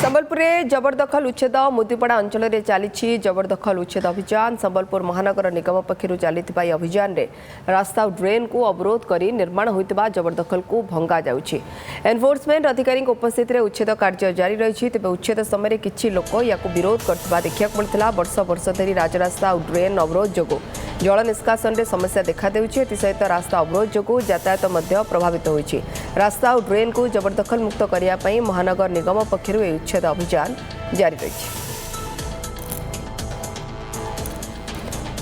संबलपुर में जबरदखल उच्छेद मुदीपड़ा अंचल में चली जबरदखल उच्छेद अभियान। संबलपुर महानगर निगम पक्षर चली अभियान में रास्ता और ड्रेन को अवरोध कर निर्माण होता जबरदखल को भंगा जाउछि। एनफोर्समेंट अधिकारी उपस्थित में उच्छेद कार्य जारी रही। तेज उच्छेद समय किसी लोक या विरोध करथिबा देखा मिलता। वर्ष वर्ष धरी राजरास्ता और ड्रेन अवरोध जो जल निष्कासन में समस्या देखा सहित रास्ता अवरोध जो यातायात प्रभावित होइछि। रास्ता और ड्रेन को जबरदखल मुक्त करने महानगर निगम पक्षर उच्छेद अभियान जारी रही।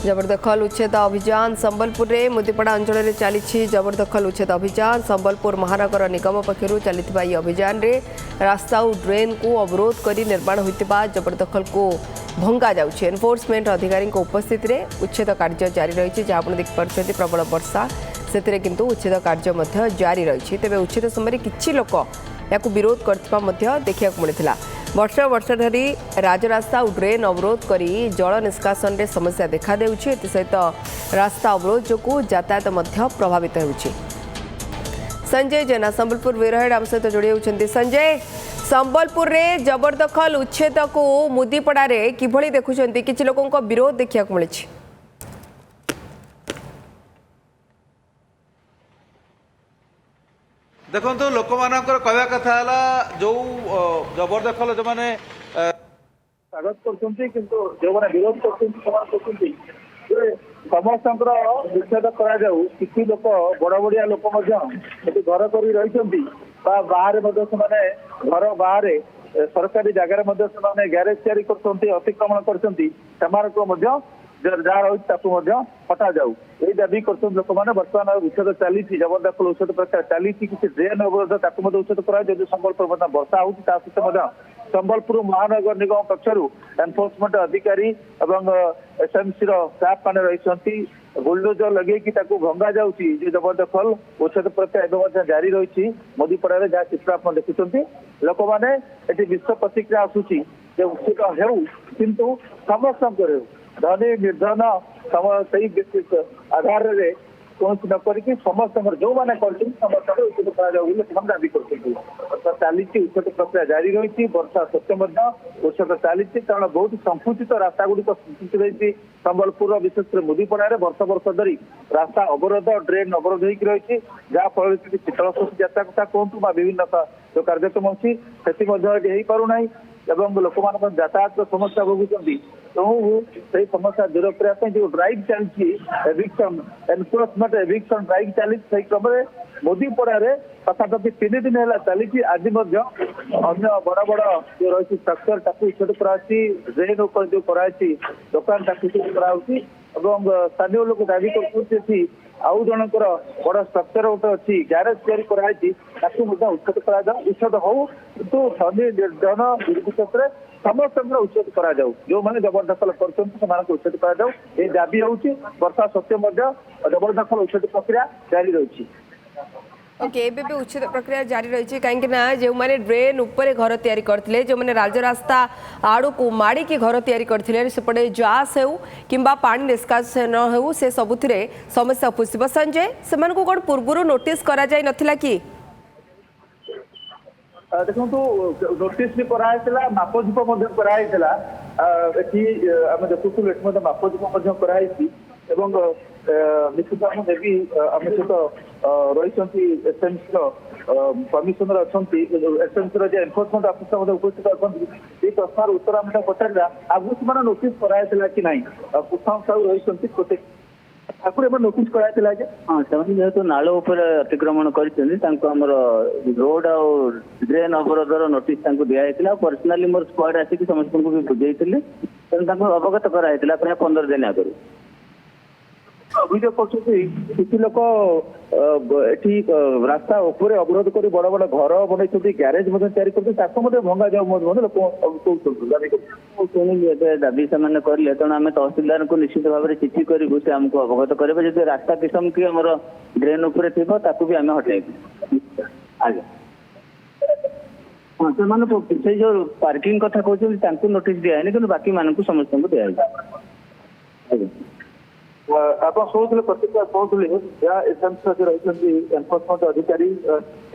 जबरदखल उच्छेद अभियान संबलपुर में मुदीपड़ा अंचल में चली जबरदखल उच्छेद अभियान। संबलपुर महानगर निगम पक्षर चली अभियान रे रास्ता और ड्रेन को अवरोध कर निर्माण होता जबरदखल को भंगा जाउछि। एनफोर्समेंट अधिकारी उपस्थित में उच्छेद कार्य जारी रही। जहाँ आप देखिए प्रबल वर्षा से किंतु उच्छेद कार्य जारी रही। तेज उच्छेद समय किसी लोक या विरोध करथिबा देखा मिलता। वर्ष वर्ष धरी राजरास्ता और ड्रेन अवरोध कर जल निष्कासन में समस्या देखा सहित रास्ता अवरोध जो यातायात प्रभावित होउछि। संजय जेना संबलपुर वीरहेड आम सहित जोड़ी होती। संजय, संबलपुर में जबरदखल उच्छेद को मुदीपड़ा किभली देखुं किसी लोकों विरोध देखा मिली? देखो लोक मान कहवा कथा जो जबरदखल जो मैंने स्वागत कर जो मैंने विरोध कर समस्त निषेध किसी लोक बड़ बड़िया लोक घर कर रही बाहर घर बाहर सरकारी जगार ग्यारेज तैयारी कर अतिक्रमण कर जहाँ रही हटा जाऊ यही दाबी कर लोक मैंने बर्तमान उच्छेद चली जबरदखल उच्छेद प्रक्रिया चली किसी ड्रेन अवरोध उच्छेद कर संबलपुर वर्षा होता सहित संबलपुर महानगर निगम पक्षर एनफोर्समेंट अधिकारी एसएमसी स्टाफ मैंने रही बुलडोजर लगे भंगा जाऊँगी जबरदखल उच्छेद प्रक्रिया जारी रही। मुदीपड़ा जहाँ चित्र आप देखुं लोक मैंने विश्व प्रतिक्रिया आसूची उच्छेद हो किंतु समस्त धनी निर्धन आधार में कौन न करके समस्त जो मैंने समस्त उच्छेद दाबी कर चली उच्छेद प्रक्रिया जारी रही। वर्षा सत्य उच्छेद चली कारण बहुत संकुचित रास्ता गुड़िक सृष्टि रही संबलपुर विशेषकर मुदीपड़ा वर्ष वर्ष धरी रास्ता अवरोध ड्रेन अवरोध होती जहाँफल शीतल षष्ठी यात्रा कथा कहतु विभिन्न जो कार्यक्रम अच्छी से पारना लोक मान यातायात समस्या भोगुंट तेणु समस्या दूर करने जो ड्राइव चलती एविक्शन एनफोर्समेंट एविक्शन ड्राइव चली क्रम मुदीपड़ा पाखापाखि 3 दिन है चली। आज अन्य बड़ बड़ जो रही स्ट्रक्चर उच्छेद कराई ड्रेन जो कराई दुकान उच्छेद कराई स्थानीय लोग दाबी कर आउ जनकर बड़ स्ट्रक्चर गोटे अच्छी ग्यारेज तैयारी कराई उच्छेद कर उच्छेद हो किंतु धनी निर्धन निर्विशेष समस्त उच्छेद करा जो मैंने जबरदखल कर उच्छेद कर दाबी होची। वर्षा सत्य जबरदखल उच्छेद प्रक्रिया जारी रही। ओके भी उच्छेद प्रक्रिया जारी रही कहीं जो मैंने ड्रेन उपर घर तैयारी करते जो मैंने राजरास्ता आड़ को माड़ी घर तैयारी करते सेपटे जास हो कि पानी निष्कासन हो से सबुथिरे समस्या उपस्थित। संजय से कौन पूर्व नोटिस करा जाय नथिला कि देखो नोटिस भी कराइला मापझुप कराई आम देखुल मापझुप कराई निश्चित भाव देवी आम सहित रही एसएमसी कमिशनर अच्छा एसएमसी एनफोर्समेंट अफिसर उपस्थित अच्छा प्रश्न उत्तर आम पचारा आगु से नोटिस कराई कि ना कुसुम साहू रही ठाकुर नोटिस कराई हाँ जेहेतु नाल अतिक्रमण कर रोड और ड्रेन अवरोधर नोटिस दिखाई पर्सनाली मोर स्क्वाड आसिक समस्त को भी बुझे तेनाली अवगत कराई 15 दिन आगे अभियोग किसी लोक रास्ता उपर अवरोध कर बड़ बड़ घर बनई ग्यारेज तैयारी कर भंगा जाऊ लोक शुणी दाबी से करें तेणु आम तहसिलदार को निश्चित भाव में चिठी करूँ से आमको अवगत करेंगे जब रास्ता किसम की आम ड्रेन उपर थी भी आम हटाइबू आगे हाँ से जो पार्किंग कथा कहते नोटिस दिखाई कि बाकी मानक समस्त को दिखाई आप शुणुले प्रतिक्रिया शुणुले एसएमसी रही एनफोर्समेंट अधिकारी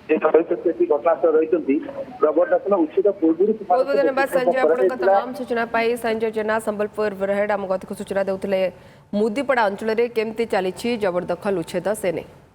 ସେଠି ଘଟଣାସ୍ଥଳ ରହିଛନ୍ତି ଜବରଦଖଲ ଉଚ୍ଛେଦ ପୂର୍ବରୁ बहुत बहुत धन्यवाद संजय आपन तमाम सूचना पाई संजय जेना संबलपुर ब्रहेड आम गतिक सूचना देउथिले मुदीपड़ा अंचल रे केमती चली जबरदखल उच्छेद से नहीं।